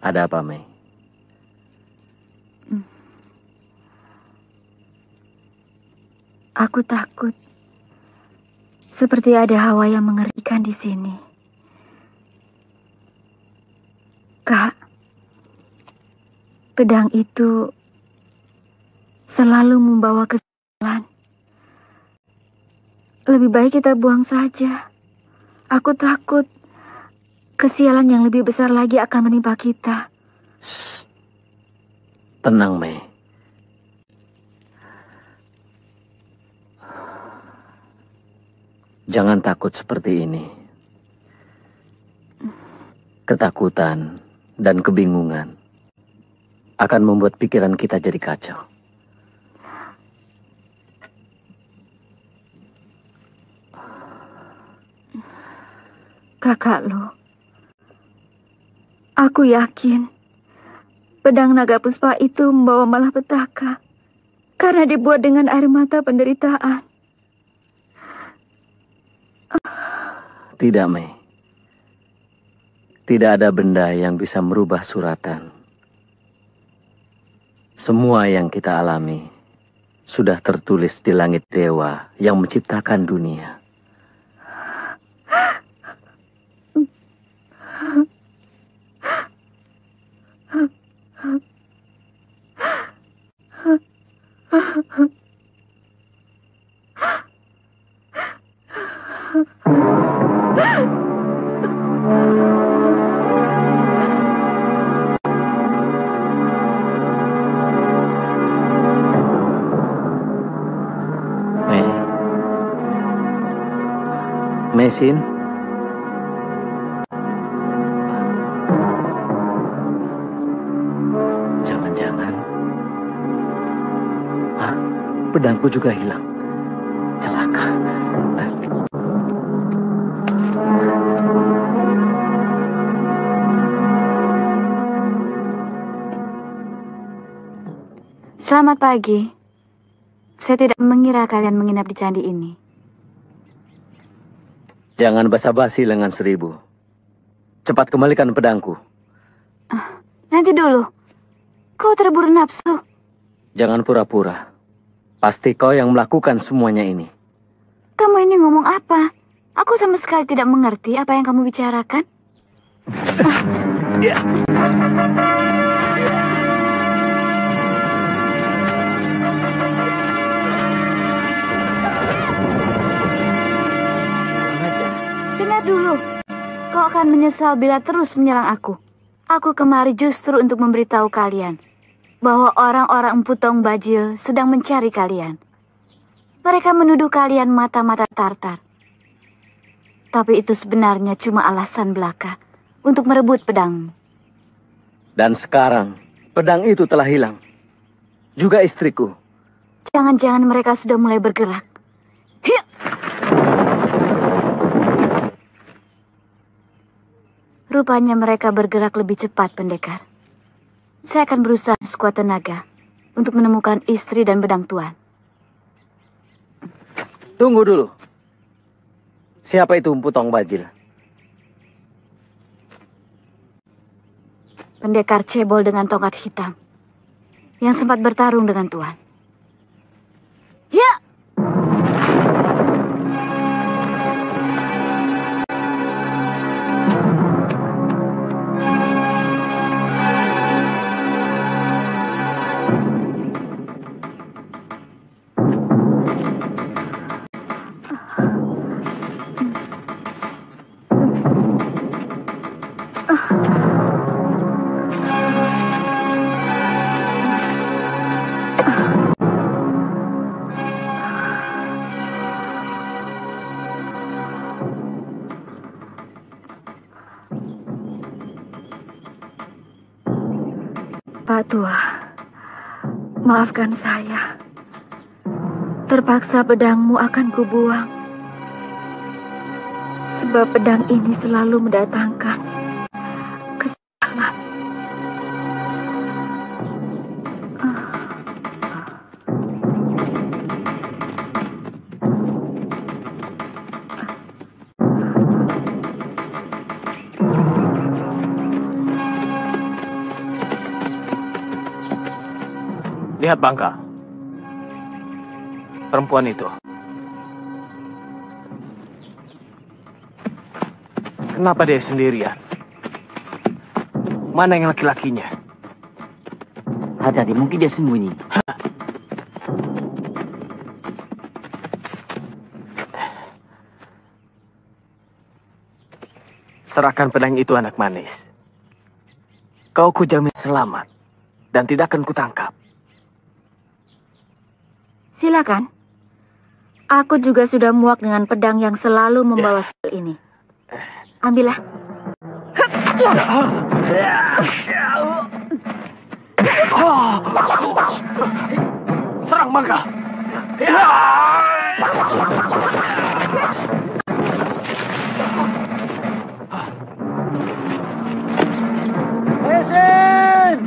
Ada apa, Mei? Aku takut. Seperti ada hawa yang mengerikan di sini. Kak, pedang itu selalu membawa kesialan. Lebih baik kita buang saja. Aku takut kesialan yang lebih besar lagi akan menimpa kita. Shh. Tenang, Mei. Jangan takut seperti ini. Ketakutan dan kebingungan akan membuat pikiran kita jadi kacau. Kakak lo, aku yakin pedang naga puspa itu membawa malapetaka karena dibuat dengan air mata penderitaan. Tidak, Mei. Tidak ada benda yang bisa merubah suratan. Semua yang kita alami sudah tertulis di langit dewa yang menciptakan dunia. Mesin? Jangan-jangan pedangku juga hilang. Celaka. Selamat pagi. Saya tidak mengira kalian menginap di candi ini. Jangan basa-basi lengan seribu. Cepat kembalikan pedangku. Nanti dulu. Kau terburu nafsu. Jangan pura-pura. Pasti kau yang melakukan semuanya ini. Kamu ini ngomong apa? Aku sama sekali tidak mengerti apa yang kamu bicarakan. Dengar dulu. Kau akan menyesal bila terus menyerang aku. Aku kemari justru untuk memberitahu kalian bahwa orang-orang Empu Tong Bajil sedang mencari kalian. Mereka menuduh kalian mata-mata Tartar. Tapi itu sebenarnya cuma alasan belaka untuk merebut pedangmu. Dan sekarang, pedang itu telah hilang. Juga istriku. Jangan-jangan mereka sudah mulai bergerak. Hiya! Rupanya mereka bergerak lebih cepat, pendekar. Saya akan berusaha sekuat tenaga untuk menemukan istri dan pedang tuan. Tunggu dulu. Siapa itu Empu Tong Bajil? Pendekar cebol dengan tongkat hitam yang sempat bertarung dengan tuan. Ya! Pak Tua, maafkan saya. Terpaksa pedangmu akan kubuang. Sebab pedang ini selalu mendatangkan kesalah. Lihat Bangka. Perempuan itu. Kenapa dia sendirian? Mana yang laki-lakinya? Hati-hati, mungkin dia sembunyi. Serahkan pedang itu, anak manis. Kau kujamin selamat dan tidak akan kutangkap. Silakan. Aku juga sudah muak dengan pedang yang selalu membawa sial ini. Ambillah. Serang Bangka. Mesin!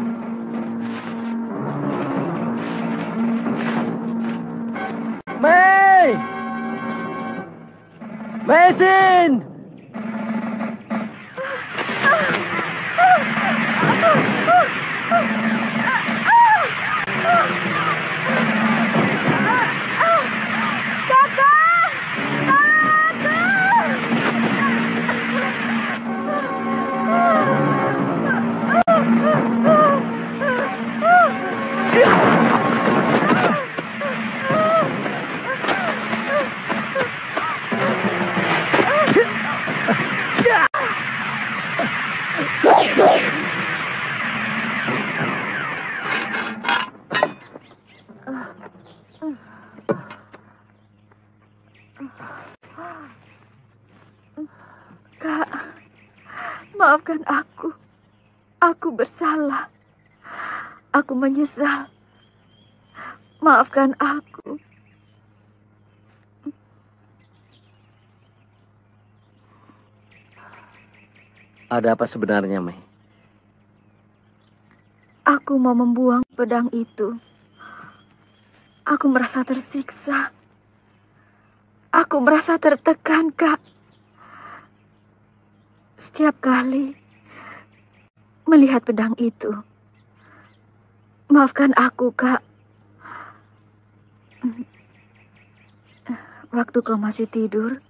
Mei! Mesin! Kak, maafkan aku. Aku bersalah. Aku menyesal. Maafkan aku. Ada apa sebenarnya, Mei? Aku mau membuang pedang itu. Aku merasa tersiksa. Aku merasa tertekan, Kak. Setiap kali melihat pedang itu. Maafkan aku, Kak. Waktu kau masih tidur,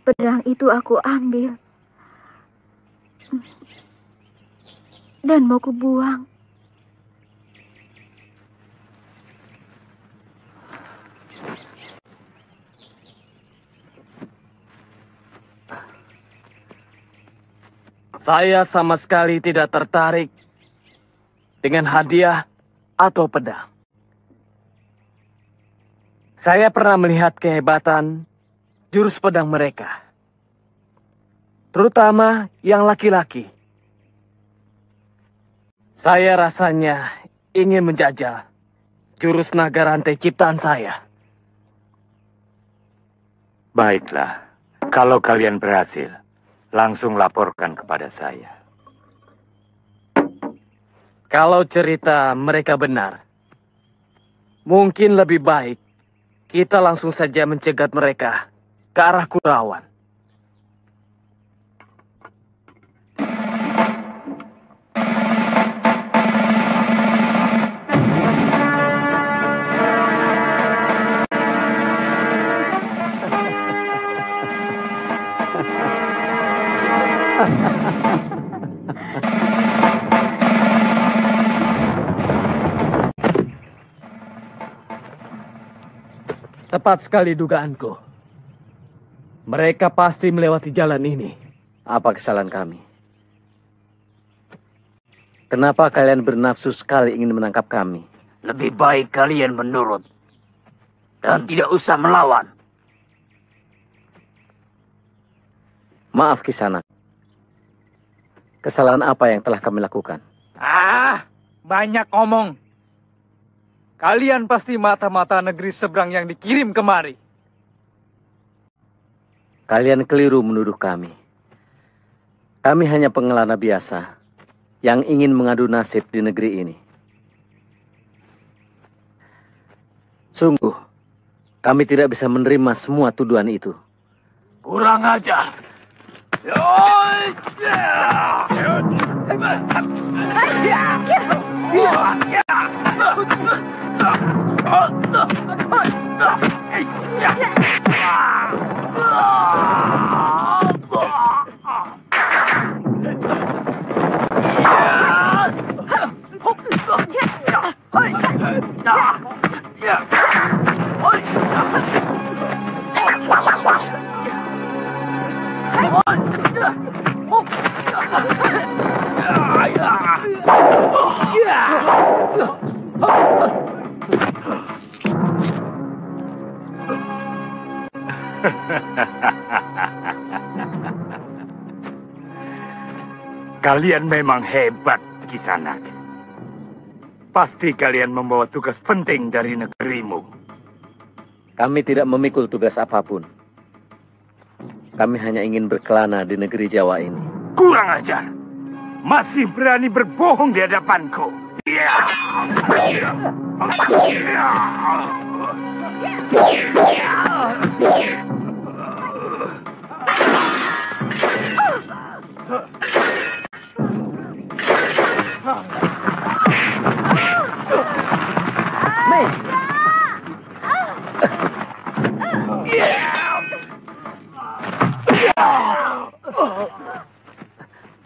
pedang itu aku ambil. Dan mau kubuang. Saya sama sekali tidak tertarik dengan hadiah atau pedang. Saya pernah melihat kehebatan jurus pedang mereka, terutama yang laki-laki. Saya rasanya ingin menjajal jurus naga rantai ciptaan saya. Baiklah, kalau kalian berhasil, langsung laporkan kepada saya. Kalau cerita mereka benar, mungkin lebih baik kita langsung saja mencegat mereka ke arah Kurawan. Tepat sekali dugaanku. Mereka pasti melewati jalan ini. Apa kesalahan kami? Kenapa kalian bernafsu sekali ingin menangkap kami? Lebih baik kalian menurut dan tidak usah melawan. Maaf Kisanak. Kesalahan apa yang telah kami lakukan? Banyak ngomong. Kalian pasti mata-mata negeri seberang yang dikirim kemari. Kalian keliru menuduh kami. Kami hanya pengelana biasa yang ingin mengadu nasib di negeri ini. Sungguh, kami tidak bisa menerima semua tuduhan itu. Kurang ajar. Kalian memang hebat, Kisanak. Pasti kalian membawa tugas penting dari negerimu. Kami tidak memikul tugas apapun. Kami hanya ingin berkelana di negeri Jawa ini. Kurang ajar. Masih berani berbohong di hadapanku.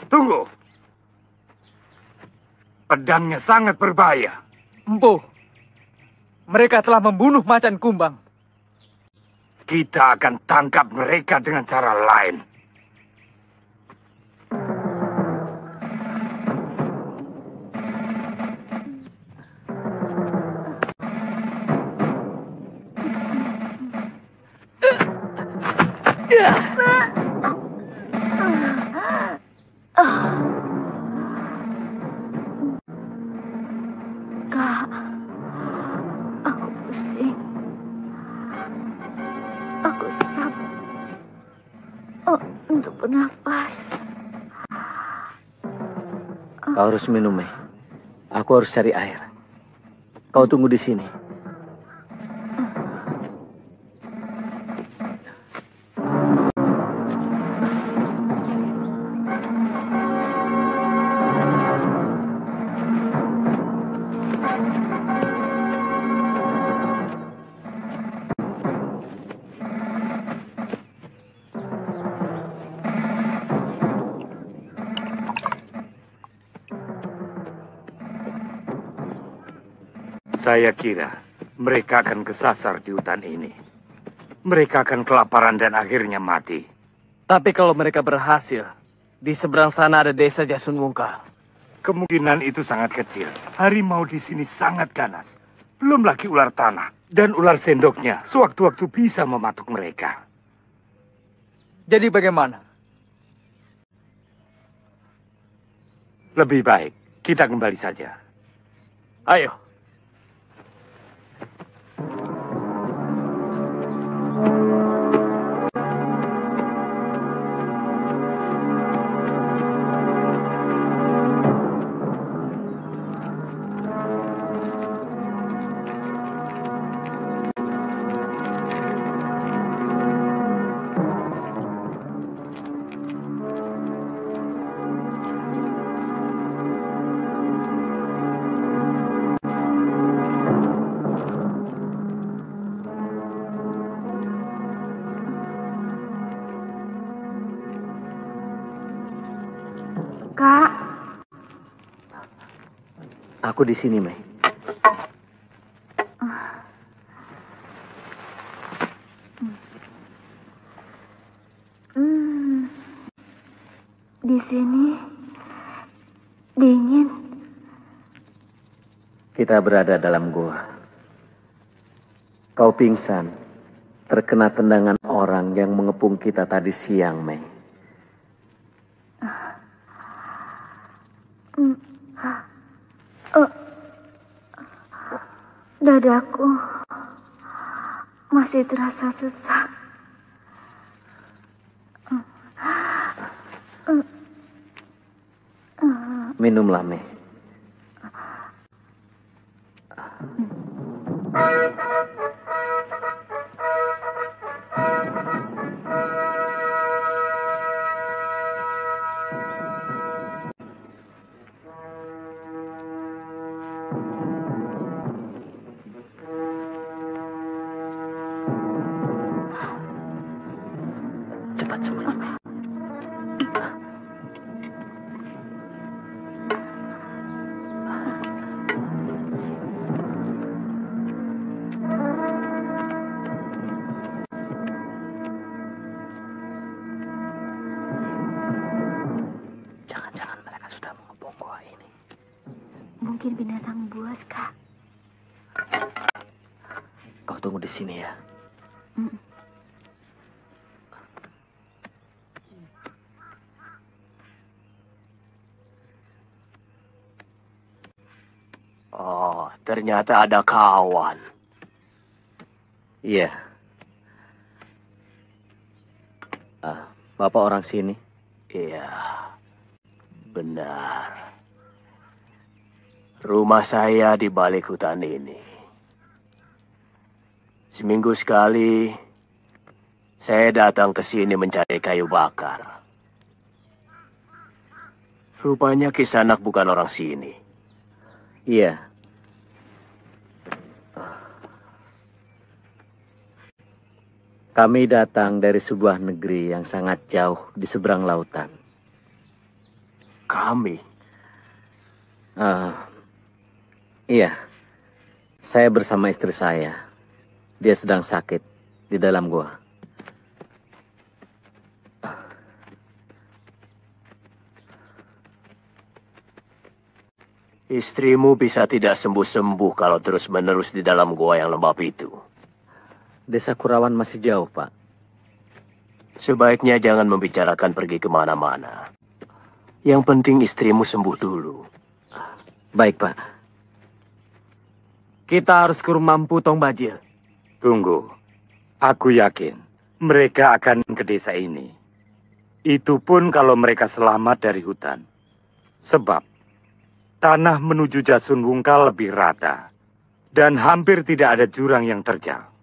Tunggu. Pedangnya sangat berbahaya. Empu, mereka telah membunuh Macan Kumbang. Kita akan tangkap mereka dengan cara lain. Kak, aku pusing. Aku susah untuk bernafas. Kau harus minum, Mei. Aku harus cari air. Kau tunggu di sini. Saya kira mereka akan kesasar di hutan ini. Mereka akan kelaparan dan akhirnya mati. Tapi kalau mereka berhasil Di seberang sana ada desa Jasun Wungkal. Kemungkinan itu sangat kecil. Harimau di sini sangat ganas. Belum lagi ular tanah. Dan ular sendoknya sewaktu-waktu bisa mematuk mereka. Jadi bagaimana? Lebih baik kita kembali saja. Ayo. Kak, Aku di sini, Mei. di sini dingin. Kita berada dalam gua. Kau pingsan, terkena tendangan orang yang mengepung kita tadi siang, Mei. Dadaku masih terasa sesak. Minumlah, Mei. Cepat semuanya, Mei. Jangan-jangan mereka sudah mengepung gua ini. Mungkin binatang buas, Kak. Kau tunggu di sini ya. Oh, ternyata ada kawan. Iya. Bapak orang sini. Iya, benar. Rumah saya di balik hutan ini. Seminggu sekali, saya datang ke sini mencari kayu bakar. Rupanya Kisanak bukan orang sini. Iya. Kami datang dari sebuah negeri yang sangat jauh di seberang lautan. Kami? Iya. Saya bersama istri saya. Dia sedang sakit di dalam gua. Istrimu bisa tidak sembuh-sembuh kalau terus-menerus di dalam gua yang lembab itu. Desa Kurawan masih jauh, Pak. Sebaiknya jangan membicarakan pergi kemana-mana. Yang penting istrimu sembuh dulu. Baik, Pak. Kita harus ke rumah Empu Tong Bajil. Tunggu. Aku yakin mereka akan ke desa ini. Itu pun kalau mereka selamat dari hutan. Sebab tanah menuju Jasun Wungkal lebih rata. Dan hampir tidak ada jurang yang terjal.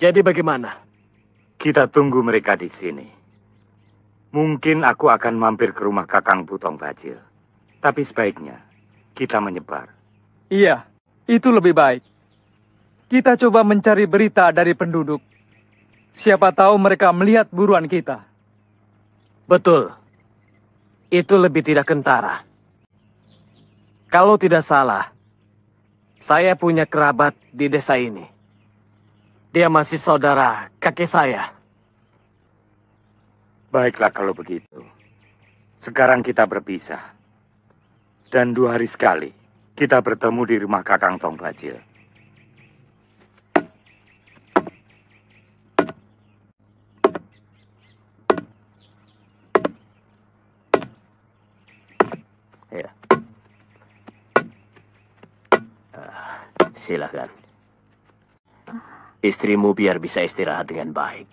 Jadi bagaimana? Kita tunggu mereka di sini. Mungkin aku akan mampir ke rumah Kakang Putong Bajil. Tapi sebaiknya kita menyebar. Iya, itu lebih baik. Kita coba mencari berita dari penduduk. Siapa tahu mereka melihat buruan kita. Betul. Itu lebih tidak kentara. Kalau tidak salah, saya punya kerabat di desa ini. Dia masih saudara kakek saya. Baiklah kalau begitu. Sekarang kita berpisah. Dan 2 hari sekali kita bertemu di rumah Kakang Tong Bajil. Ya. Silakan. Istrimu biar bisa istirahat dengan baik.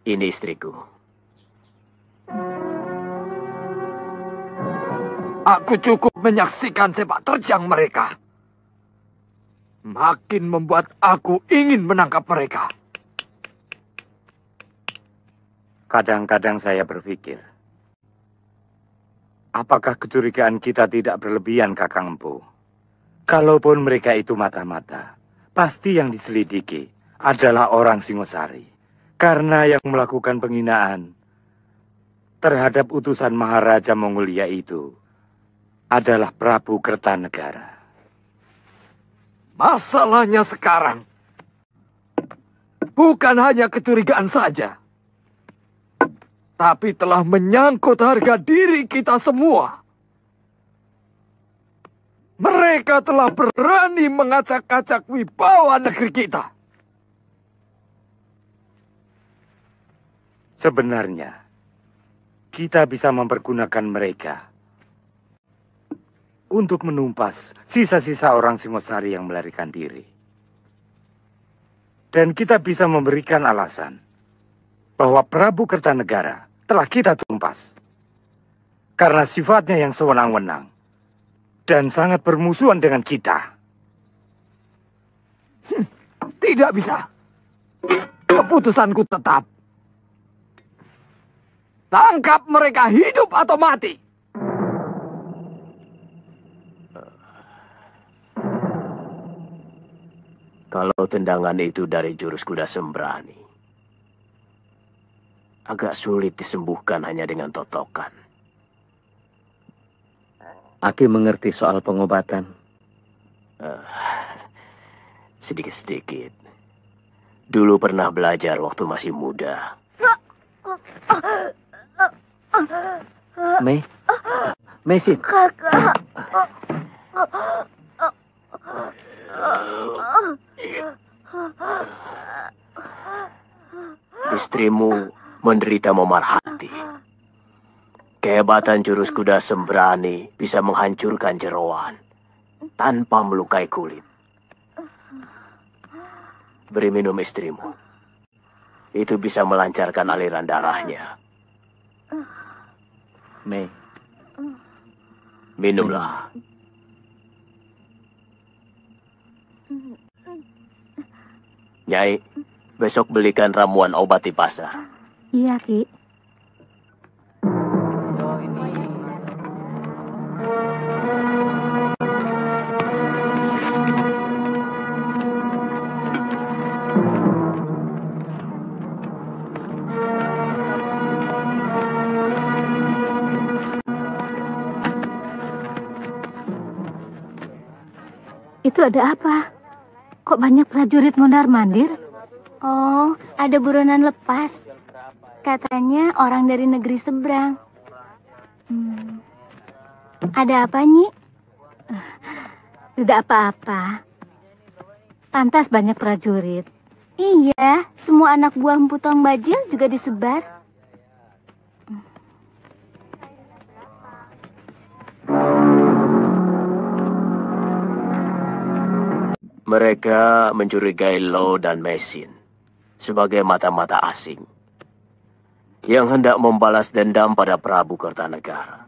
Ini istriku. Aku cukup menyaksikan sepak terjang mereka. Makin membuat aku ingin menangkap mereka. Kadang-kadang saya berpikir, apakah kecurigaan kita tidak berlebihan, Kakang Empu? Kalaupun mereka itu mata-mata, pasti yang diselidiki adalah orang Singosari. Karena yang melakukan penghinaan terhadap utusan Maharaja Mongolia itu adalah Prabu Kertanegara. Masalahnya sekarang bukan hanya kecurigaan saja, tapi telah menyangkut harga diri kita semua. Mereka telah berani mengacak-acak wibawa negeri kita. Sebenarnya, kita bisa mempergunakan mereka untuk menumpas sisa-sisa orang Singosari yang melarikan diri. Dan kita bisa memberikan alasan bahwa Prabu Kertanegara telah kita tumpas karena sifatnya yang sewenang-wenang dan sangat bermusuhan dengan kita. Tidak bisa. Keputusanku tetap. Tangkap mereka hidup atau mati. Kalau tendangan itu dari jurus kuda sembrani, agak sulit disembuhkan hanya dengan totokan. Aki mengerti soal pengobatan. Sedikit-sedikit. Dulu pernah belajar waktu masih muda. Mesin. Kakak. Istrimu menderita memar hati. Kehebatan jurus kuda sembrani bisa menghancurkan jeroan tanpa melukai kulit. Beri minum istrimu. Itu bisa melancarkan aliran darahnya. Mei. Minumlah. Nyai, besok belikan ramuan obat di pasar. Iya, Ki. Itu ada apa? Kok banyak prajurit mondar-mandir? Oh, ada buronan lepas. Katanya orang dari negeri seberang. Ada apa, Nyi? Tidak apa-apa. Pantas banyak prajurit. Iya, semua anak buah Empu Tong Bajil juga disebar. Mereka mencurigai Lo dan Mesin sebagai mata-mata asing yang hendak membalas dendam pada Prabu Kertanegara.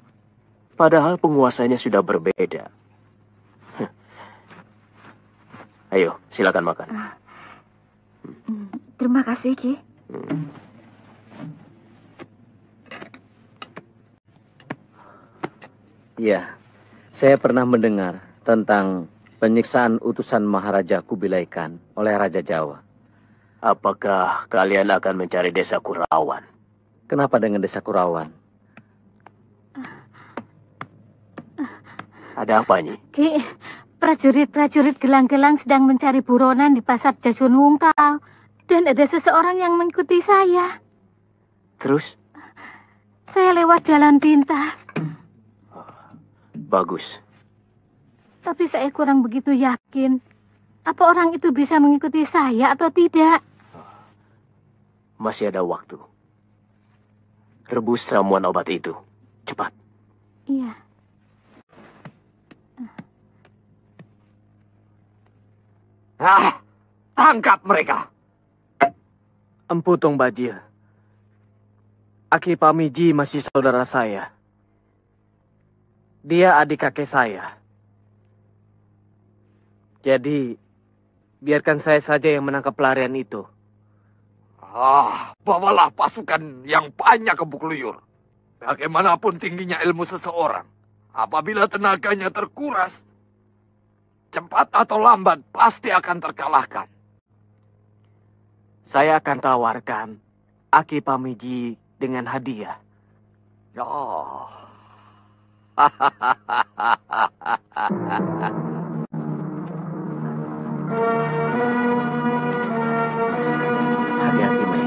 Padahal penguasanya sudah berbeda. Ayo, silakan makan. Terima kasih, Ki. Ya, saya pernah mendengar tentang penyiksaan utusan Maharaja Kubilai Khan oleh Raja Jawa. Apakah kalian akan mencari desa Kurawan? Kenapa dengan desa Kurawan? Ada apa, Nyi? Ki, prajurit-prajurit gelang-gelang sedang mencari buronan di pasar Jasunungkal. Dan ada seseorang yang mengikuti saya. Terus? Saya lewat jalan pintas. Bagus. Tapi saya kurang begitu yakin. Apa orang itu bisa mengikuti saya atau tidak? Masih ada waktu. Rebus ramuan obat itu. Cepat. Iya. Tangkap mereka. Empu Tong Bajil. Aki Pamiji masih saudara saya. Dia adik kakek saya. Jadi, biarkan saya saja yang menangkap pelarian itu. Bawalah pasukan yang banyak ke Bukluyur. Bagaimanapun tingginya ilmu seseorang, apabila tenaganya terkuras, cepat atau lambat pasti akan terkalahkan. Saya akan tawarkan Aki Pamiji dengan hadiah. Hati-hati, Mai.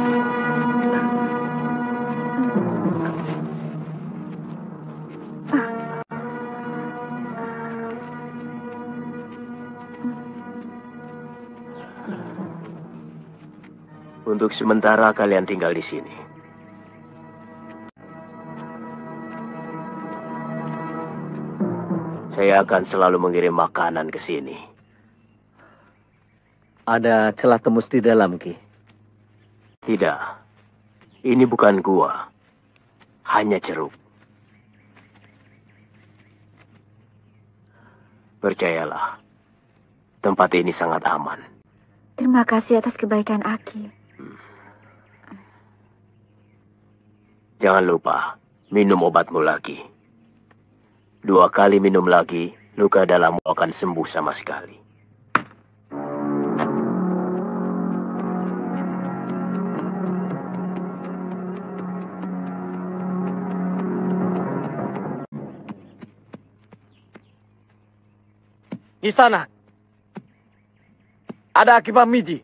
Untuk sementara kalian tinggal di sini. Saya akan selalu mengirim makanan ke sini. Ada celah tembus di dalam, Ki. Tidak. Ini bukan gua. Hanya ceruk. Percayalah. Tempat ini sangat aman. Terima kasih atas kebaikan Aki. Jangan lupa, minum obatmu lagi. 2 kali minum lagi, luka dalammu akan sembuh sama sekali. Di sana. Ada Aki Pamiji.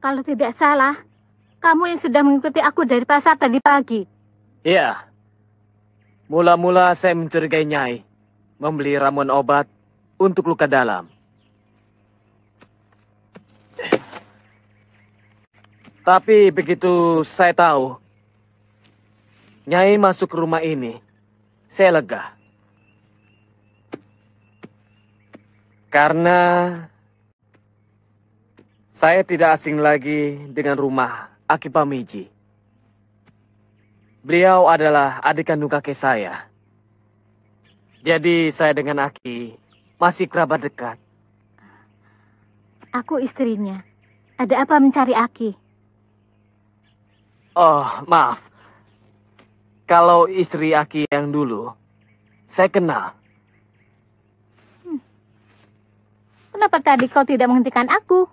Kalau tidak salah, kamu yang sudah mengikuti aku dari pasar tadi pagi. Iya. Mula-mula saya mencurigai Nyai membeli ramuan obat untuk luka dalam. Tapi begitu saya tahu Nyai masuk ke rumah ini, saya lega. Karena saya tidak asing lagi dengan rumah Aki Pamiji. Beliau adalah adik kandung kakek saya. Jadi saya dengan Aki masih kerabat dekat. Aku istrinya. Ada apa mencari Aki? Oh, maaf. Kalau istri Aki yang dulu, saya kenal. Kenapa tadi kau tidak menghentikan aku?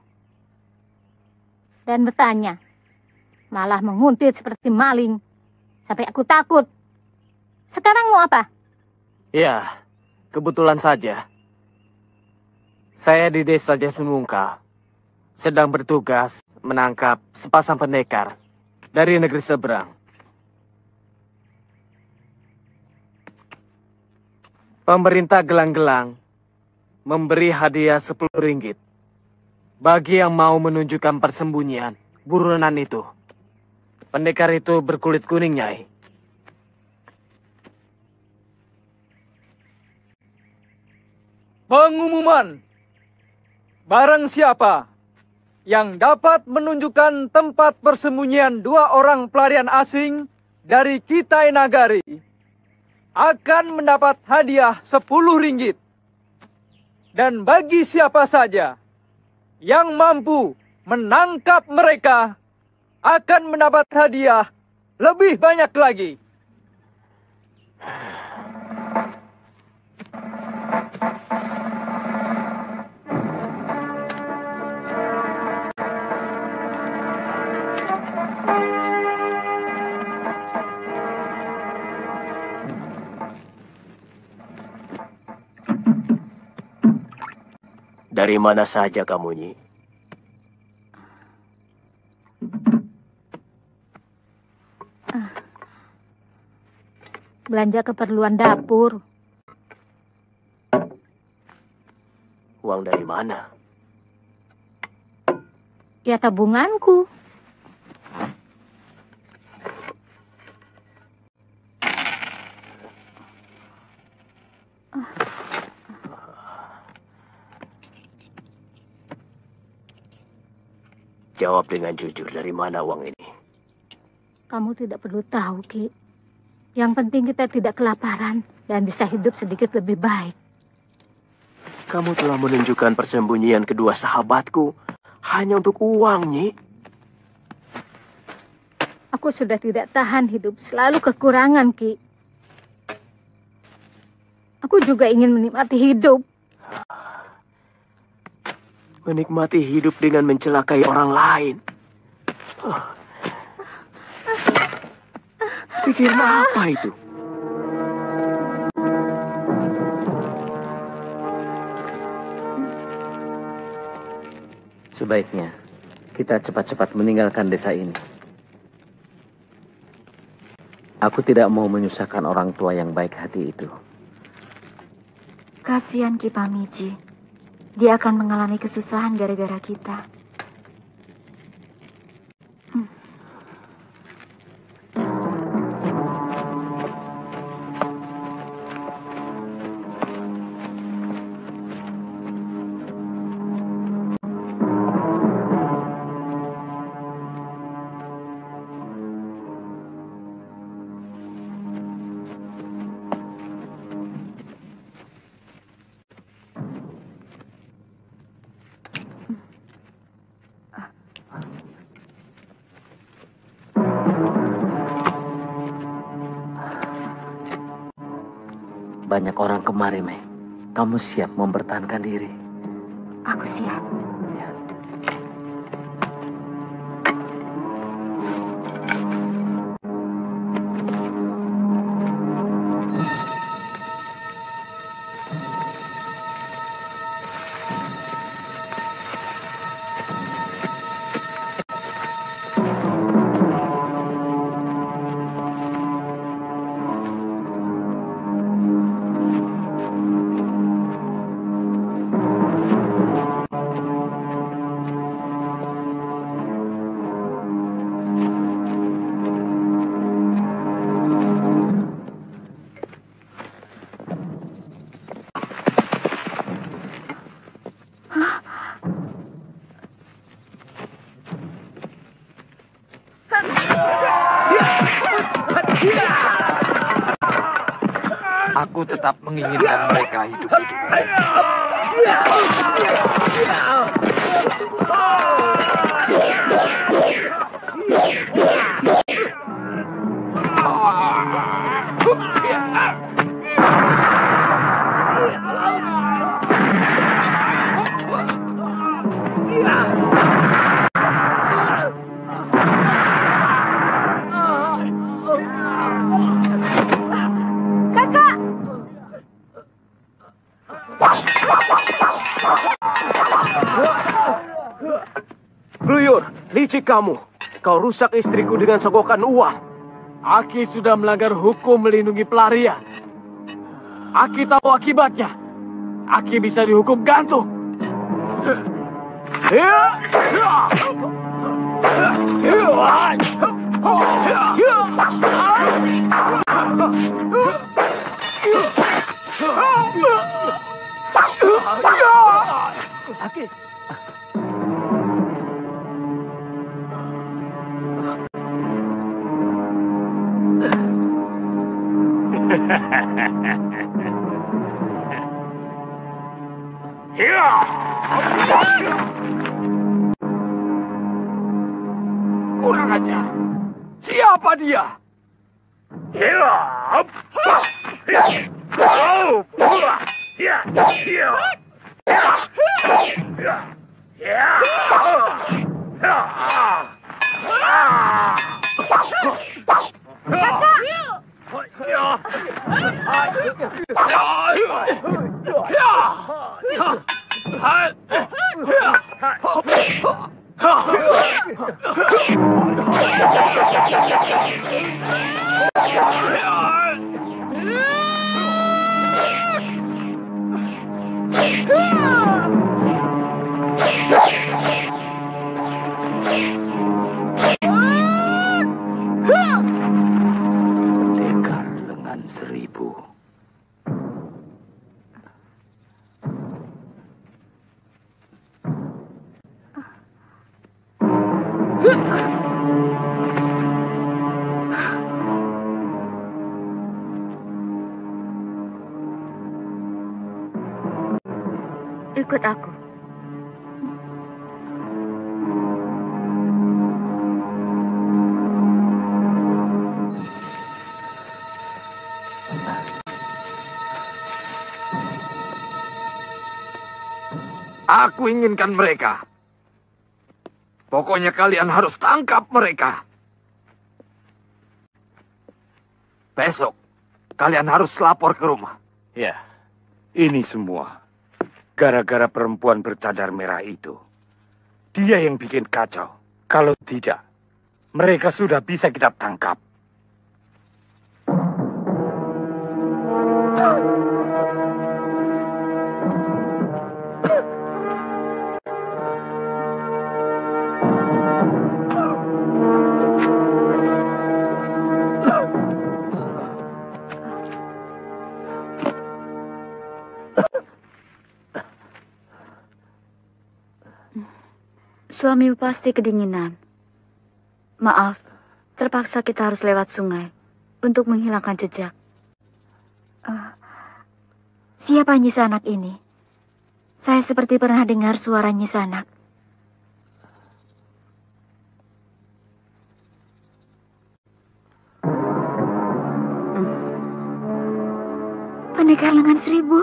Dan bertanya. Malah menguntit seperti maling. Sampai aku takut. Sekarang mau apa? Ya, kebetulan saja. Saya di desa Jasemungka sedang bertugas menangkap sepasang pendekar dari negeri seberang. Pemerintah Gelang-Gelang memberi hadiah 10 ringgit bagi yang mau menunjukkan persembunyian buronan itu. Pendekar itu berkulit kuning, Nyai. Pengumuman. Barang siapa yang dapat menunjukkan tempat persembunyian 2 orang pelarian asing dari Kitai Nagari akan mendapat hadiah 10 ringgit. Dan bagi siapa saja yang mampu menangkap mereka akan mendapat hadiah lebih banyak lagi. Dari mana saja kamu, Nyi? belanja keperluan dapur. Uang dari mana? Ya tabunganku. Jawab dengan jujur, dari mana uang ini? Kamu tidak perlu tahu, Ki. Yang penting kita tidak kelaparan dan bisa hidup sedikit lebih baik. Kamu telah menunjukkan persembunyian kedua sahabatku hanya untuk uang, Nyi. Aku sudah tidak tahan hidup selalu kekurangan, Ki. Aku juga ingin menikmati hidup. Menikmati hidup dengan mencelakai orang lain. Pikiran apa itu? Sebaiknya kita cepat-cepat meninggalkan desa ini. Aku tidak mau menyusahkan orang tua yang baik hati itu. Kasihan Ki Pamiji. Dia akan mengalami kesusahan gara-gara kita. Banyak orang kemari, Mei. Kamu siap mempertahankan diri? Aku siap. Ya. Aku tetap menginginkan mereka hidup-hidup. Gluyur, licik kamu. Kau rusak istriku dengan sogokan uang. Aki sudah melanggar hukum melindungi pelarian. Aki tahu akibatnya. Aki bisa dihukum gantung. Aki. Kurang ajar. Siapa dia? ikut aku. Aku inginkan mereka. Pokoknya kalian harus tangkap mereka. Besok, kalian harus lapor ke rumah. Ya, ini semua gara-gara perempuan bercadar merah itu. Dia yang bikin kacau. Kalau tidak, mereka sudah bisa kita tangkap. Suamimu pasti kedinginan. Maaf, terpaksa kita harus lewat sungai untuk menghilangkan jejak. Siapa Nyisanak ini? Saya seperti pernah dengar suara Nyisanak. Pendekar lengan seribu.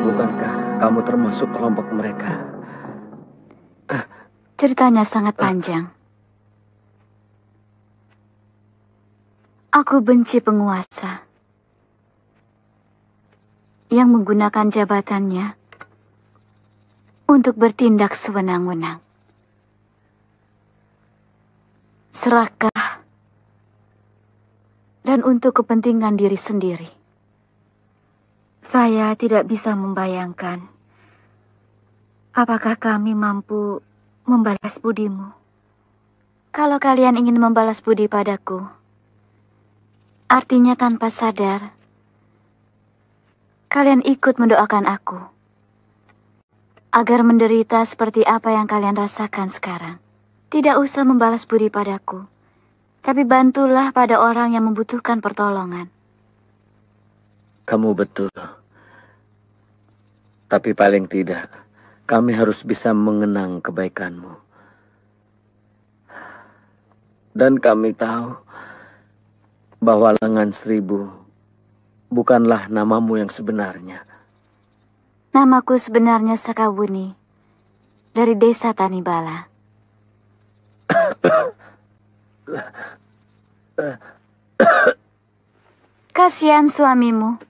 Bukankah kamu termasuk kelompok mereka? Ceritanya sangat panjang. Aku benci penguasa yang menggunakan jabatannya untuk bertindak sewenang-wenang. Serakah dan untuk kepentingan diri sendiri. Saya tidak bisa membayangkan apakah kami mampu membalas budimu. Kalau kalian ingin membalas budi padaku, artinya tanpa sadar, kalian ikut mendoakan aku agar menderita seperti apa yang kalian rasakan sekarang. Tidak usah membalas budi padaku, tapi bantulah pada orang yang membutuhkan pertolongan. Kamu betul. Tapi paling tidak, kami harus bisa mengenang kebaikanmu. Dan kami tahu bahwa lengan seribu bukanlah namamu yang sebenarnya. Namaku sebenarnya Sakawuni, dari desa Tanibala. Kasihan suamimu.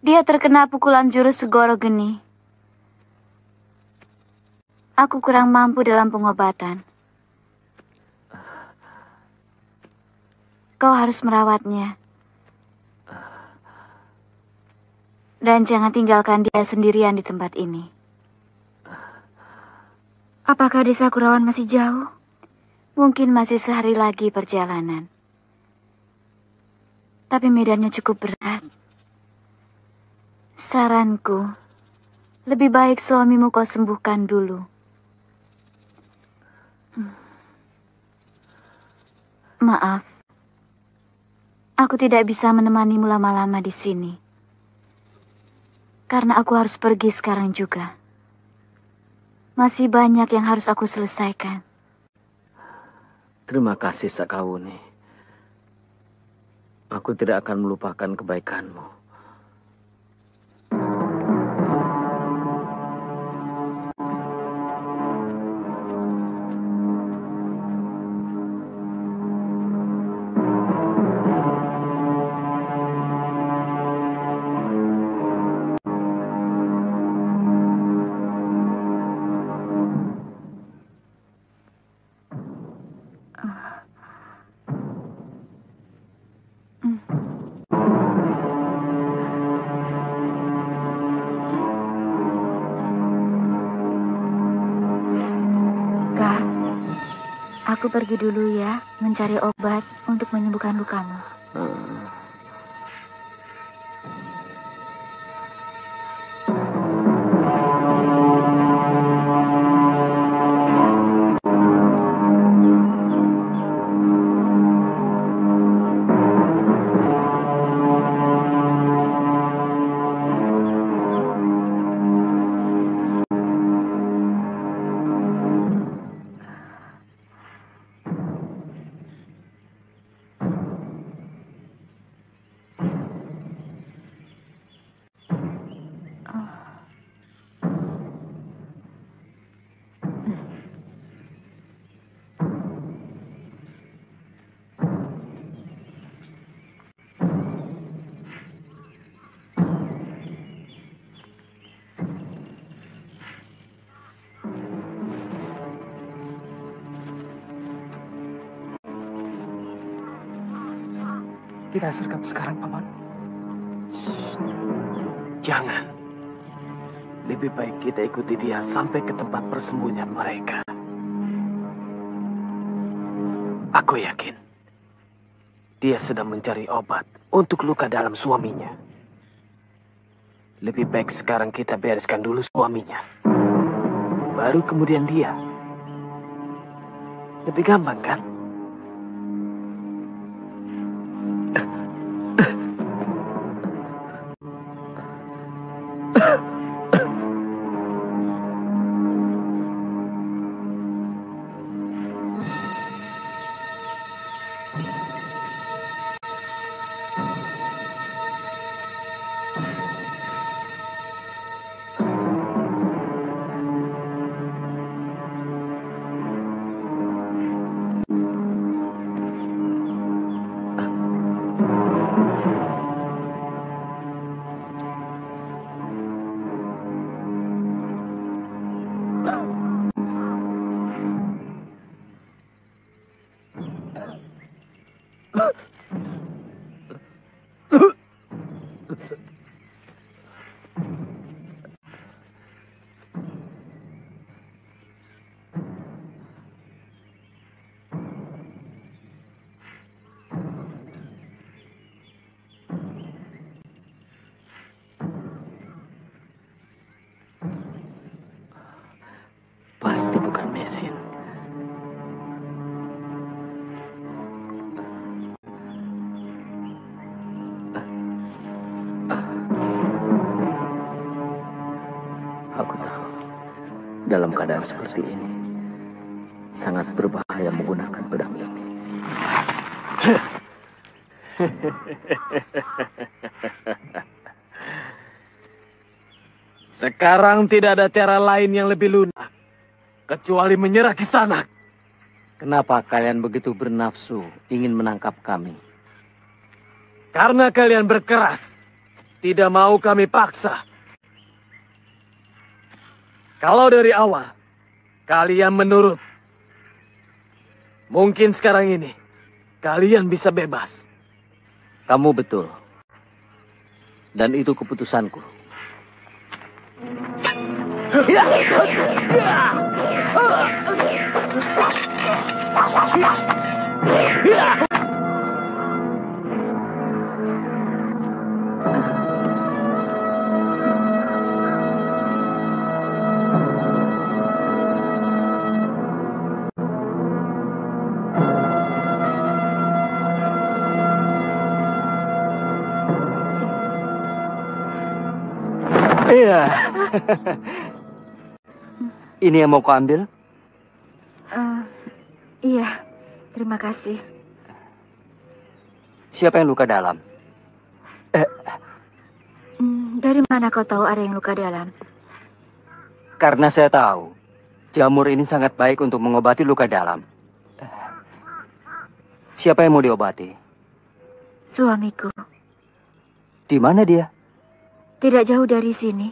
Dia terkena pukulan jurus Segoro Geni. Aku kurang mampu dalam pengobatan. Kau harus merawatnya. Dan jangan tinggalkan dia sendirian di tempat ini. Apakah desa Kurawan masih jauh? Mungkin masih sehari lagi perjalanan. Tapi medannya cukup berat. Saranku, lebih baik suamimu kau sembuhkan dulu. Maaf, aku tidak bisa menemanimu lama-lama di sini. Karena aku harus pergi sekarang juga. Masih banyak yang harus aku selesaikan. Terima kasih Sakawuni. Aku tidak akan melupakan kebaikanmu. Aku pergi dulu ya, mencari obat untuk menyembuhkan lukamu. Kita sergap sekarang, Paman. Jangan. Lebih baik kita ikuti dia sampai ke tempat persembunyian mereka. Aku yakin dia sedang mencari obat untuk luka dalam suaminya. Lebih baik sekarang kita bereskan dulu suaminya. Baru kemudian dia. Lebih gampang kan? Pasti bukan mesin. Aku tahu, dalam keadaan seperti ini, sangat berbahaya menggunakan pedang ini. Sekarang tidak ada cara lain yang lebih lunak, kecuali menyerah Kisanak. Kenapa kalian begitu bernafsu ingin menangkap kami? Karena kalian berkeras, tidak mau kami paksa. Kalau dari awal, kalian menurut, mungkin sekarang ini, kalian bisa bebas. Kamu betul. Dan itu keputusanku. Iya. Ini yang mau kau ambil? Iya, terima kasih. Siapa yang luka dalam? Dari mana kau tahu ada yang luka dalam? Karena saya tahu, jamur ini sangat baik untuk mengobati luka dalam. Siapa yang mau diobati? Suamiku. Di mana dia? Tidak jauh dari sini.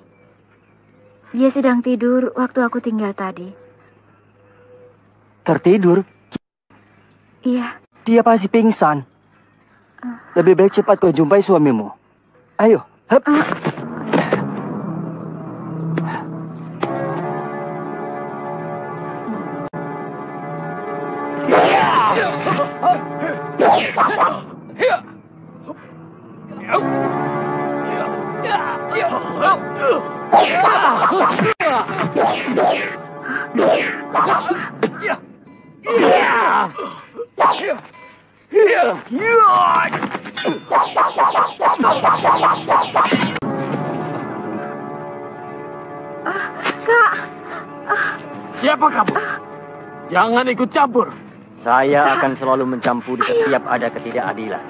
Dia sedang tidur waktu aku tinggal tadi. Tertidur? Iya. Dia pasti pingsan. Lebih baik cepat kau jumpai suamimu. Ayo, hep. Siapa kamu? Jangan ikut campur. Saya akan selalu mencampuri setiap ada ketidakadilan.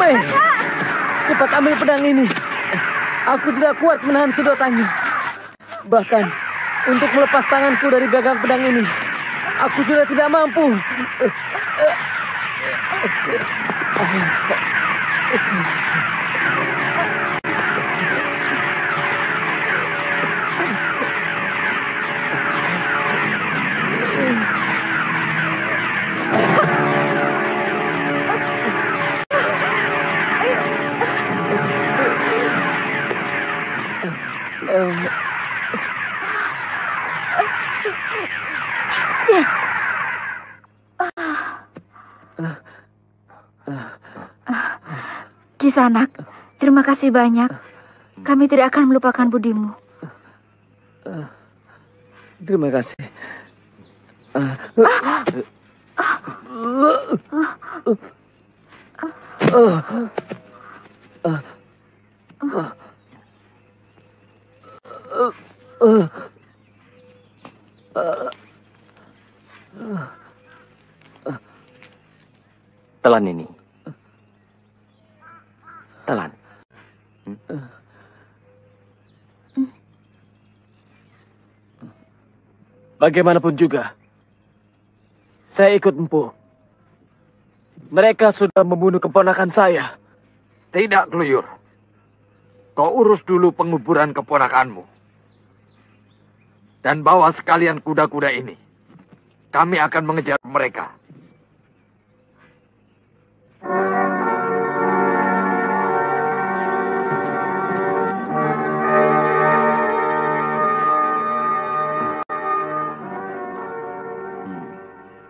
Mei, cepat ambil pedang ini. Aku tidak kuat menahan sedotannya. Bahkan, untuk melepas tanganku dari gagang pedang ini, aku sudah tidak mampu. Kisanak, terima kasih banyak. Kami tidak akan melupakan budimu. Terima kasih. Telan ini. Telan. Bagaimanapun juga, saya ikut Empu. Mereka sudah membunuh keponakan saya. Tidak, Kluyur. Kau urus dulu penguburan keponakanmu. Dan bawa sekalian kuda-kuda ini. Kami akan mengejar mereka.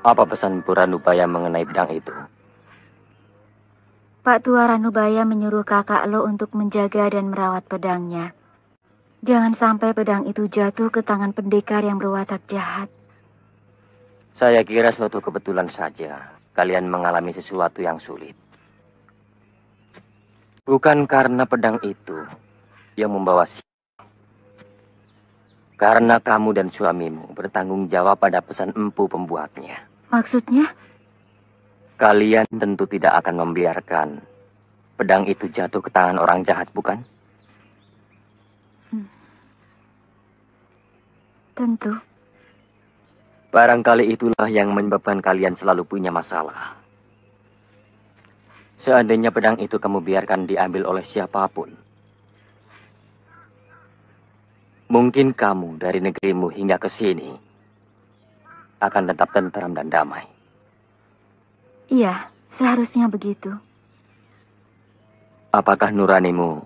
Apa pesan Empu Ranubaya mengenai pedang itu? Pak Tua Ranubaya menyuruh kakak lo untuk menjaga dan merawat pedangnya. Jangan sampai pedang itu jatuh ke tangan pendekar yang berwatak jahat. Saya kira suatu kebetulan saja kalian mengalami sesuatu yang sulit. Bukan karena pedang itu yang membawa karena kamu dan suamimu bertanggung jawab pada pesan Empu pembuatnya. Maksudnya? Kalian tentu tidak akan membiarkan pedang itu jatuh ke tangan orang jahat, bukan? Tentu. Barangkali itulah yang menyebabkan kalian selalu punya masalah. Seandainya pedang itu kamu biarkan diambil oleh siapapun, mungkin kamu dari negerimu hingga ke sini akan tetap tentram dan damai. Iya, seharusnya begitu. Apakah nuranimu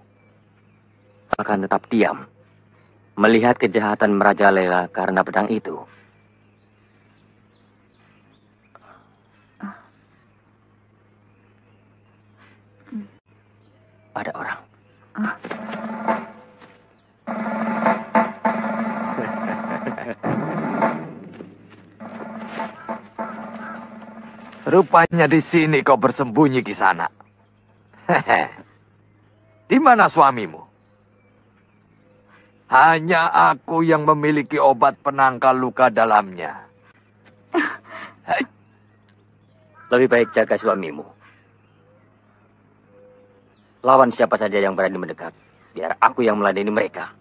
akan tetap diam melihat kejahatan merajalela karena pedang itu? Ada orang. Rupanya di sini kau bersembunyi, Kisanak. Di mana suamimu? Hanya aku yang memiliki obat penangkal luka dalamnya. Lebih baik jaga suamimu. Lawan siapa saja yang berani mendekat. Biar aku yang meladeni mereka.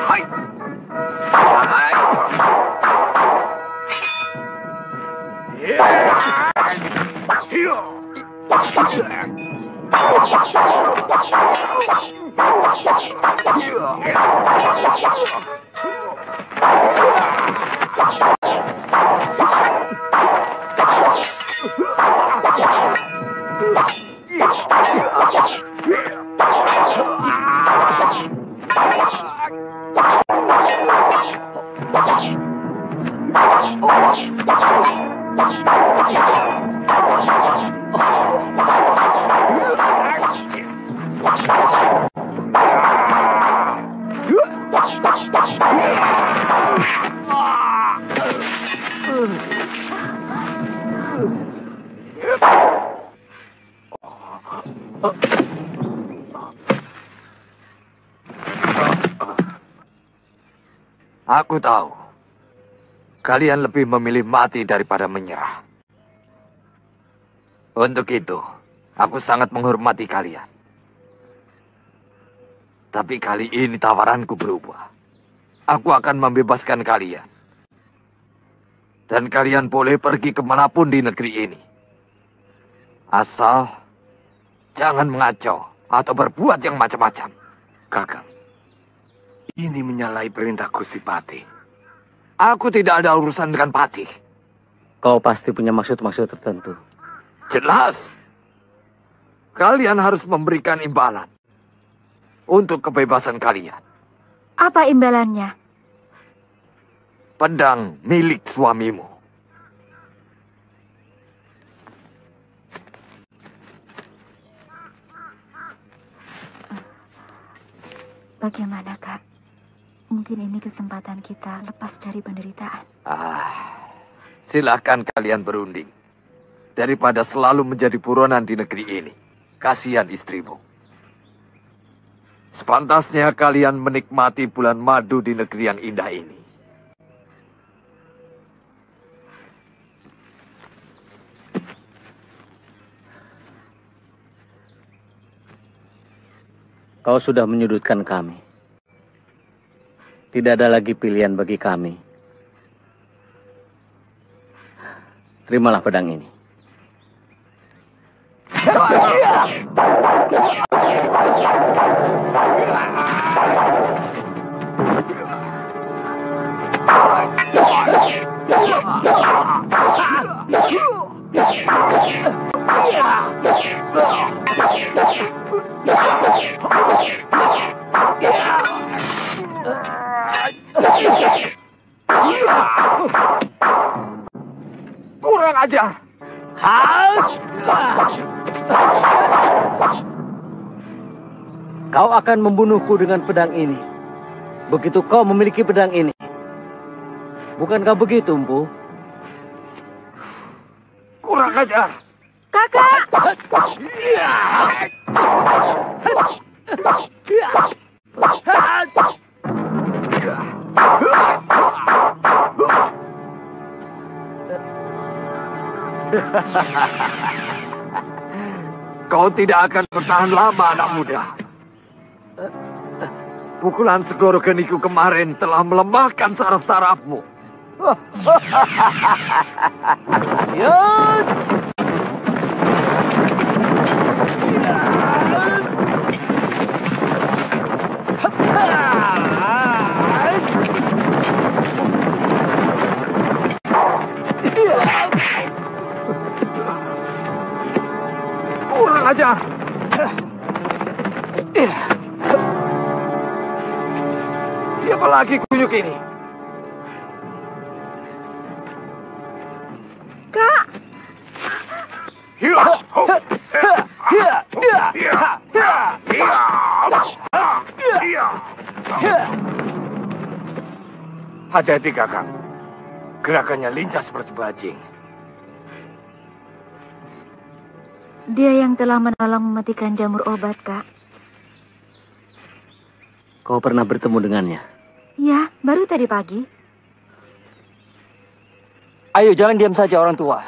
Hai! Aku tahu, kalian lebih memilih mati daripada menyerah. Untuk itu, aku sangat menghormati kalian. Tapi kali ini tawaranku berubah. Aku akan membebaskan kalian. Dan kalian boleh pergi kemanapun di negeri ini. Asal, jangan mengacau atau berbuat yang macam-macam. Kakang, ini menyalahi perintah Gusti Patih. Aku tidak ada urusan dengan Patih. Kau pasti punya maksud-maksud tertentu. Jelas. Kalian harus memberikan imbalan untuk kebebasan kalian. Apa imbalannya? Pedang milik suamimu. Bagaimana, Kak? Mungkin ini kesempatan kita lepas dari penderitaan. Silakan kalian berunding. Daripada selalu menjadi buronan di negeri ini. Kasihan istrimu. Sepantasnya kalian menikmati bulan madu di negeri yang indah ini. Kau sudah menyudutkan kami. Tidak ada lagi pilihan bagi kami. Terimalah pedang ini. Kurang ajar. Kau akan membunuhku dengan pedang ini. Begitu kau memiliki pedang ini. Bukankah begitu, Empu? Kurang ajar. Kakak! Kau tidak akan bertahan lama, anak muda. Pukulan segoro geniku kemarin telah melemahkan saraf-sarafmu. Kurang ajar. Siapa lagi kunyuk ini? Kak! Hati-hati, Kakang. Gerakannya lincah seperti bajing. Dia yang telah menolong mematikan jamur obat, Kak. Kau pernah bertemu dengannya? Ya, baru tadi pagi. Ayo, jangan diam saja orang tua.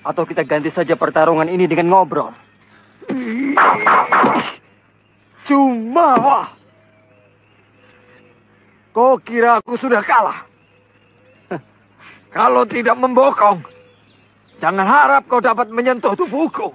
Atau kita ganti saja pertarungan ini dengan ngobrol. Cuma, kau kira aku sudah kalah? Kalau tidak membokong, Jangan harap kau dapat menyentuh tubuhku.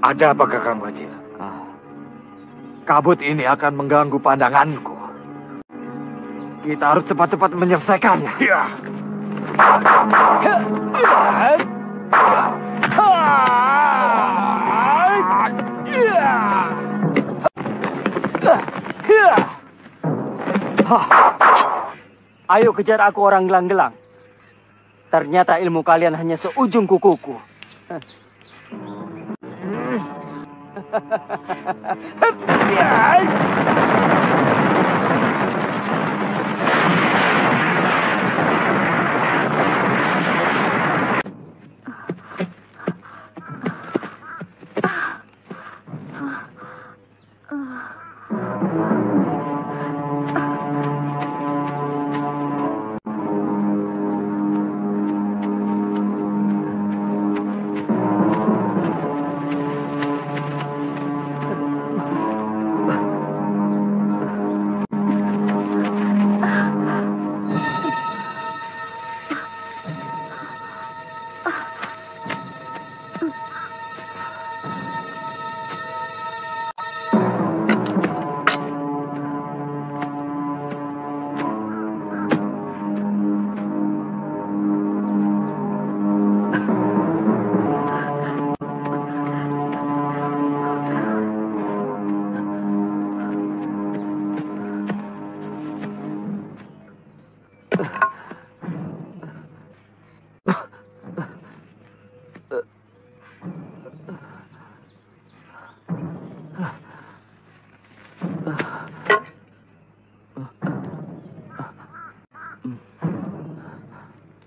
Ada apa Kakang Bajil? Kabut ini akan mengganggu pandanganku. Kita harus cepat-cepat menyelesaikannya. Ayo kejar aku orang gelang-gelang. Ternyata ilmu kalian hanya seujung kukuku.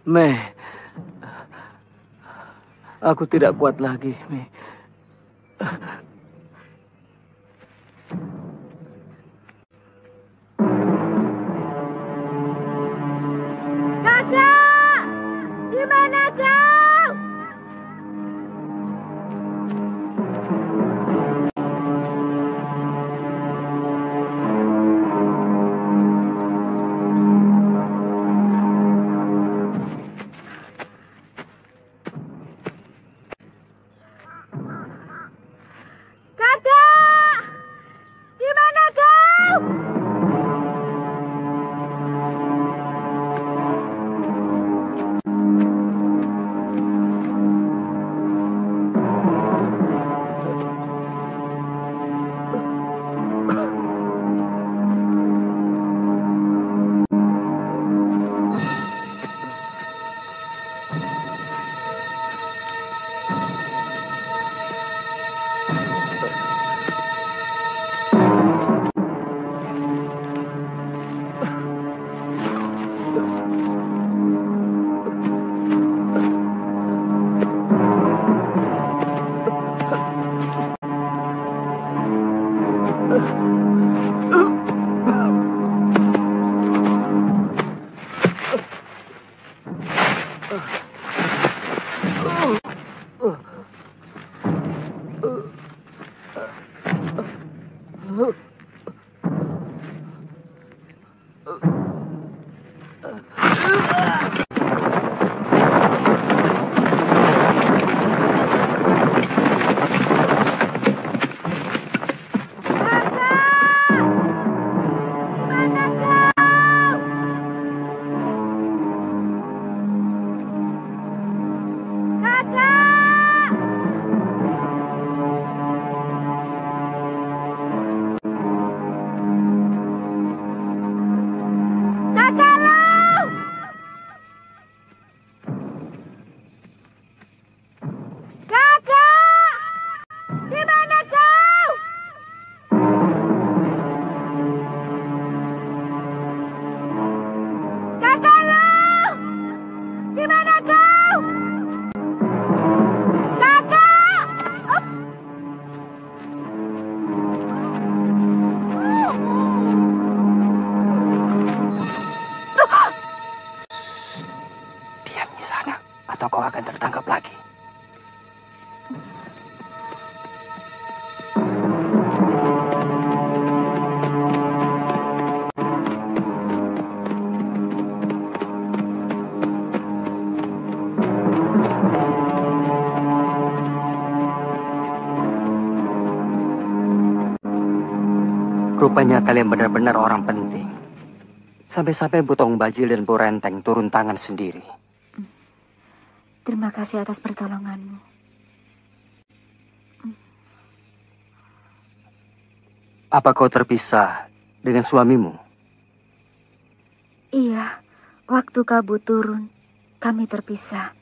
Mei, aku tidak kuat lagi, Mei. Kakak! Di mana kau? Kakak! Di mana kau? Rupanya kalian benar-benar orang penting. Sampai-sampai Putong Bajil dan Bu Renteng turun tangan sendiri. Terima kasih atas pertolonganmu. Apa kau terpisah dengan suamimu? Iya, waktu kabut turun, kami terpisah.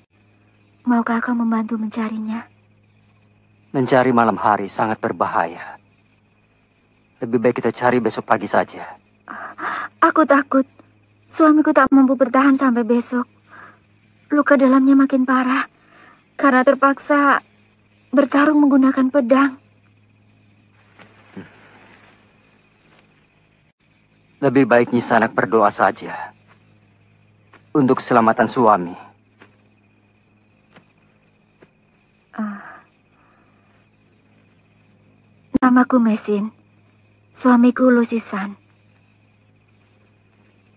Maukah kau membantu mencarinya? Mencari malam hari sangat berbahaya. Lebih baik kita cari besok pagi saja. Aku takut. Suamiku tak mampu bertahan sampai besok. Luka dalamnya makin parah karena terpaksa bertarung menggunakan pedang. Lebih baik Nyisanak berdoa saja untuk keselamatan suami. Namaku Mesin. Suamiku Lusisan.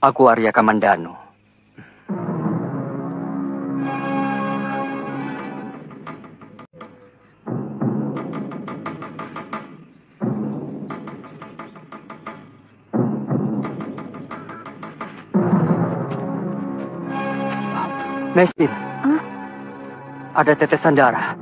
Aku Arya Kamandanu. Mesin, ada tetesan darah.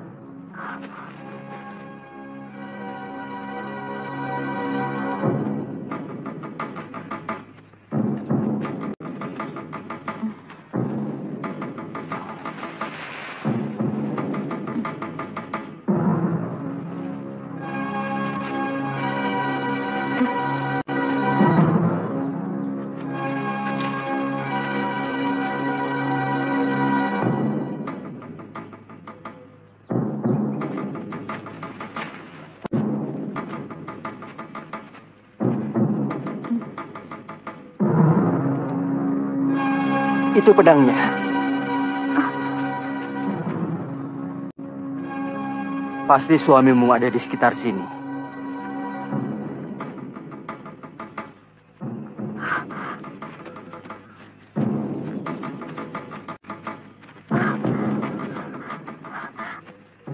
Itu pedangnya. Pasti suamimu ada di sekitar sini.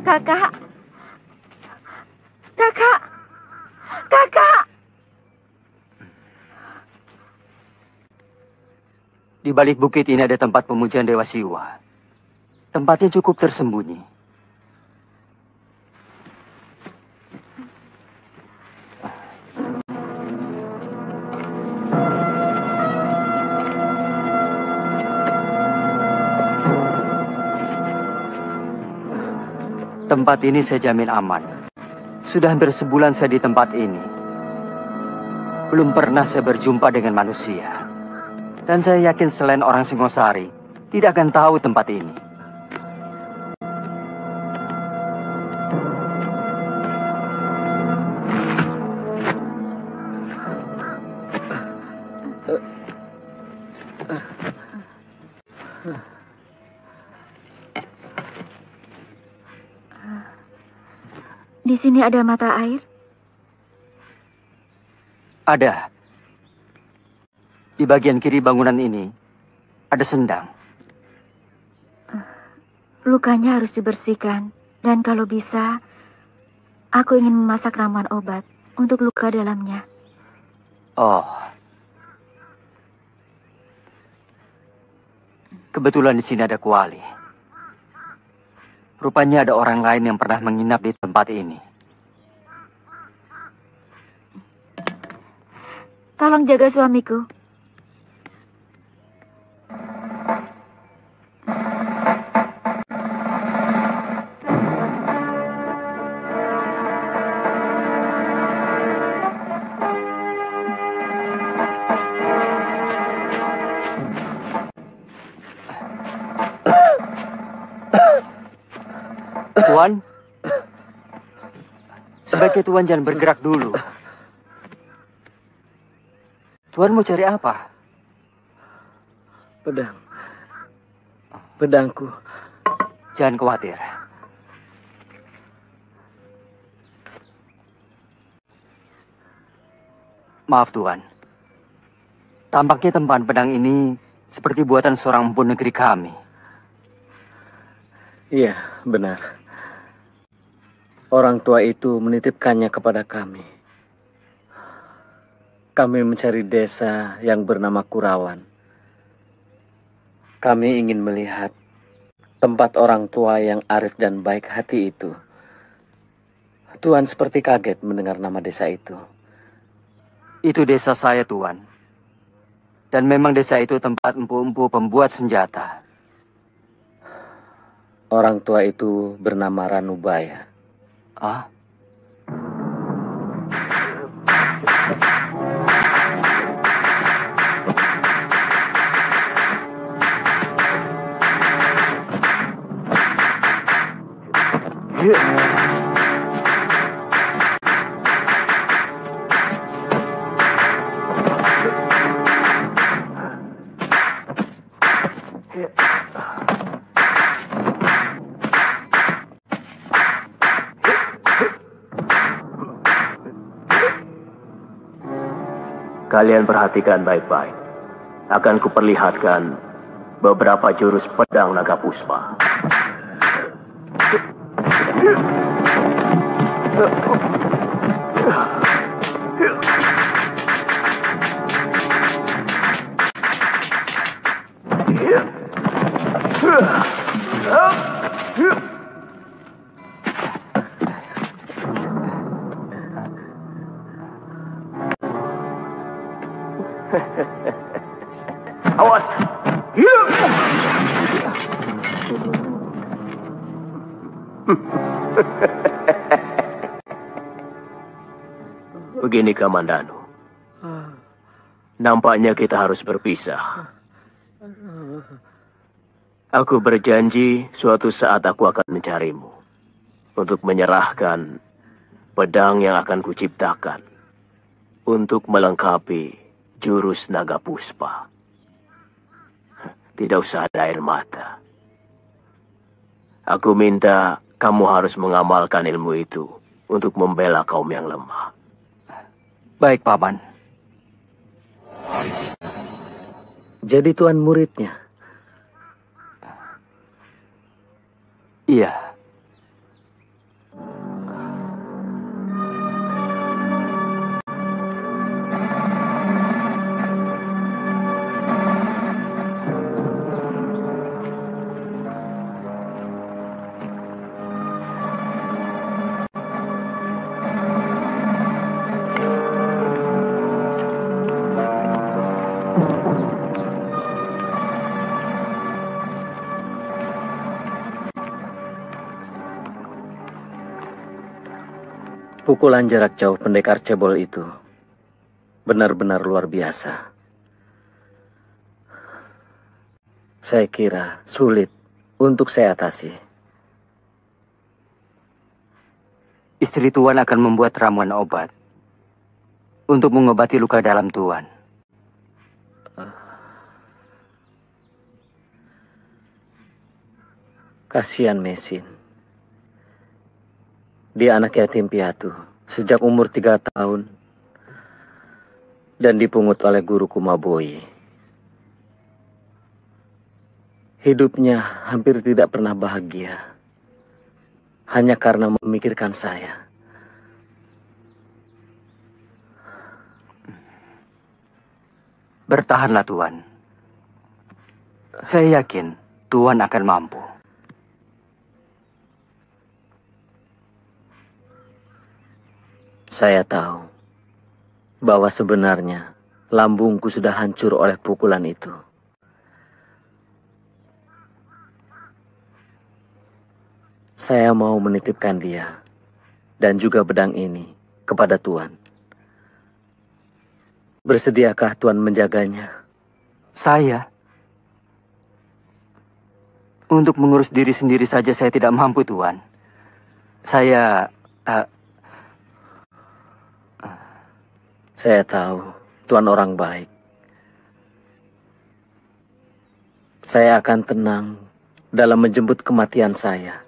Kakak. Kakak. Kakak. Di balik bukit ini ada tempat pemujaan Dewa Siwa. Tempatnya cukup tersembunyi. Tempat ini saya jamin aman. Sudah hampir sebulan saya di tempat ini. Belum pernah saya berjumpa dengan manusia. Dan saya yakin selain orang Singosari, tidak akan tahu tempat ini. Di sini ada mata air? Ada. Di bagian kiri bangunan ini, ada sendang. Lukanya harus dibersihkan. Dan kalau bisa, aku ingin memasak ramuan obat untuk luka dalamnya. Oh. Kebetulan di sini ada kuali. Rupanya ada orang lain yang pernah menginap di tempat ini. Tolong jaga suamiku. Tuan, sebaiknya Tuan jangan bergerak dulu. Tuan mau cari apa? Pedang. Pedangku. Jangan khawatir. Maaf Tuan. Tampaknya tempahan pedang ini seperti buatan seorang empu negeri kami. Iya, benar. Orang tua itu menitipkannya kepada kami. Kami mencari desa yang bernama Kurawan. Kami ingin melihat tempat orang tua yang arif dan baik hati itu. Tuan seperti kaget mendengar nama desa itu. Itu desa saya, Tuan. Dan memang desa itu tempat empu-empu pembuat senjata. Orang tua itu bernama Ranubaya. Ah? Kalian perhatikan baik-baik. Akan kuperlihatkan beberapa jurus pedang naga puspa. Awas! Begini Kamandanu. Nampaknya kita harus berpisah. Aku berjanji suatu saat aku akan mencarimu untuk menyerahkan pedang yang akan kuciptakan untuk melengkapi jurus naga puspa. Tidak usah ada air mata. Aku minta kamu harus mengamalkan ilmu itu untuk membela kaum yang lemah. Baik, Paman. Jadi tuan muridnya? Iya. Pukulan jarak jauh pendekar cebol itu benar-benar luar biasa. Saya kira sulit untuk saya atasi. Istri Tuan akan membuat ramuan obat untuk mengobati luka dalam Tuan. Kasihan Mesin. Dia anak yatim piatu sejak umur 3 tahun dan dipungut oleh guru Kumaboyi. Hidupnya hampir tidak pernah bahagia hanya karena memikirkan saya. Bertahanlah Tuan. Saya yakin Tuan akan mampu. Saya tahu bahwa sebenarnya lambungku sudah hancur oleh pukulan itu. Saya mau menitipkan dia dan juga pedang ini kepada Tuan. Bersediakah Tuan menjaganya? Saya? Untuk mengurus diri sendiri saja saya tidak mampu, Tuan. Saya tahu Tuan orang baik. Saya akan tenang dalam menjemput kematian saya.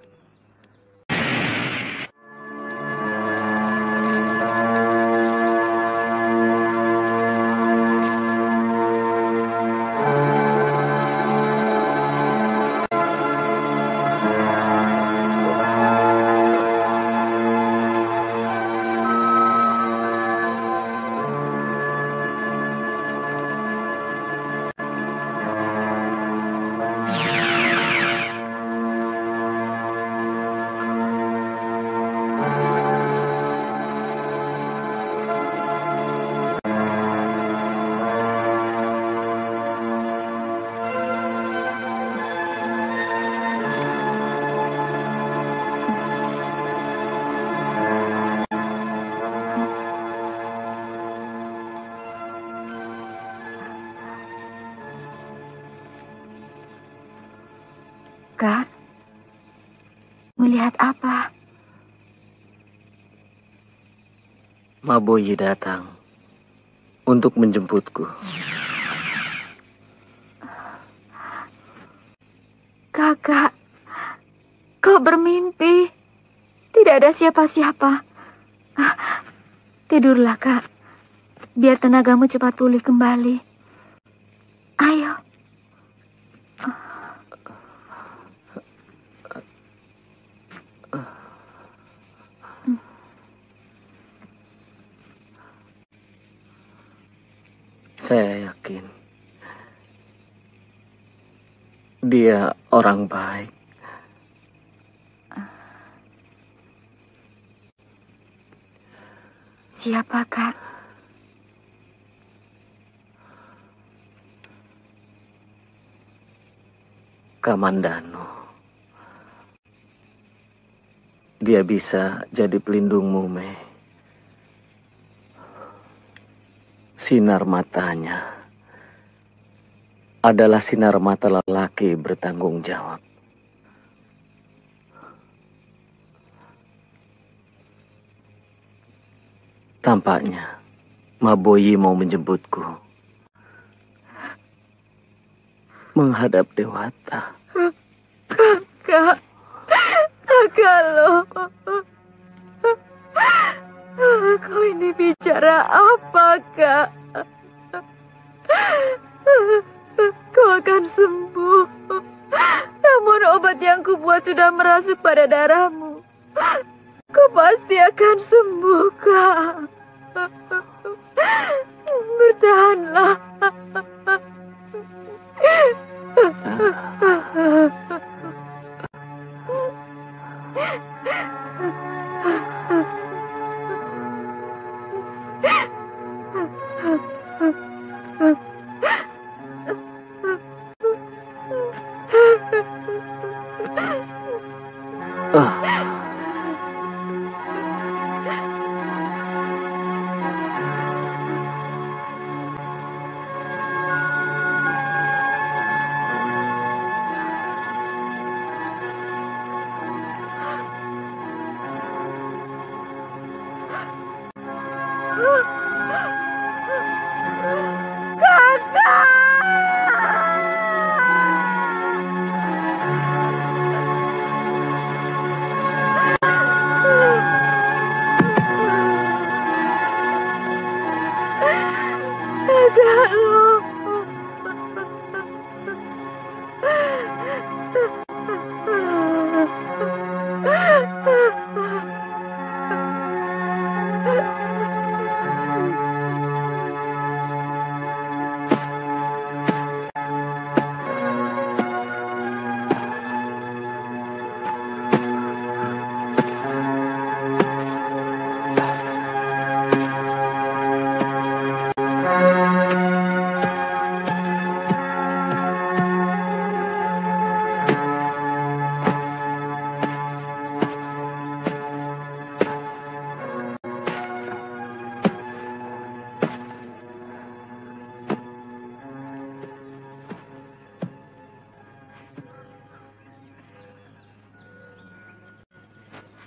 Melihat apa? Maboyi datang untuk menjemputku. Kakak, kau bermimpi. Tidak ada siapa-siapa. Tidurlah, Kak. Biar tenagamu cepat pulih kembali. Ayo. Saya yakin dia orang baik. Siapa, Kak? Kamandano. Dia bisa jadi pelindungmu, Mei. Sinar matanya adalah sinar mata lelaki bertanggung jawab. Tampaknya Maboyi mau menjemputku menghadap Dewata. Kakak, kakak lo. Kau ini bicara apa, Kak? Kau akan sembuh. Namun obat yang kubuat sudah merasuk pada darahmu. Kau pasti akan sembuh, Kak. Bertahanlah.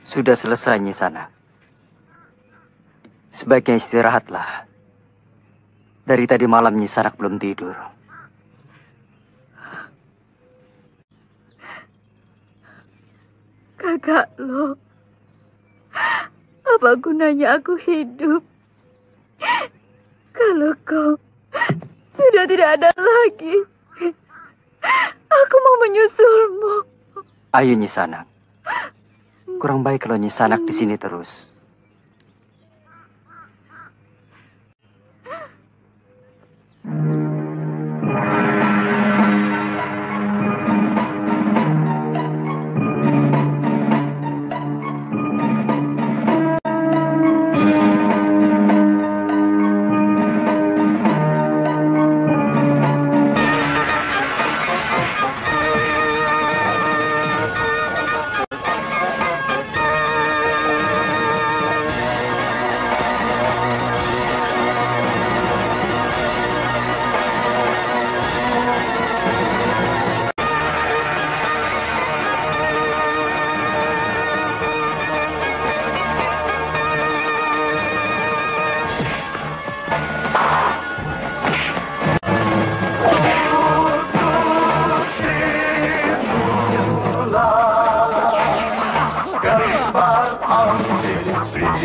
Sudah selesai, Nyi Sanak. Sebaiknya istirahatlah. Dari tadi malam Nyi Sanak belum tidur. Kakak lo, apa gunanya aku hidup kalau kau sudah tidak ada lagi? Aku mau menyusulmu. Ayo Nyi Sanak. Kurang baik kalau Nyi Sanak di sini terus. manusia.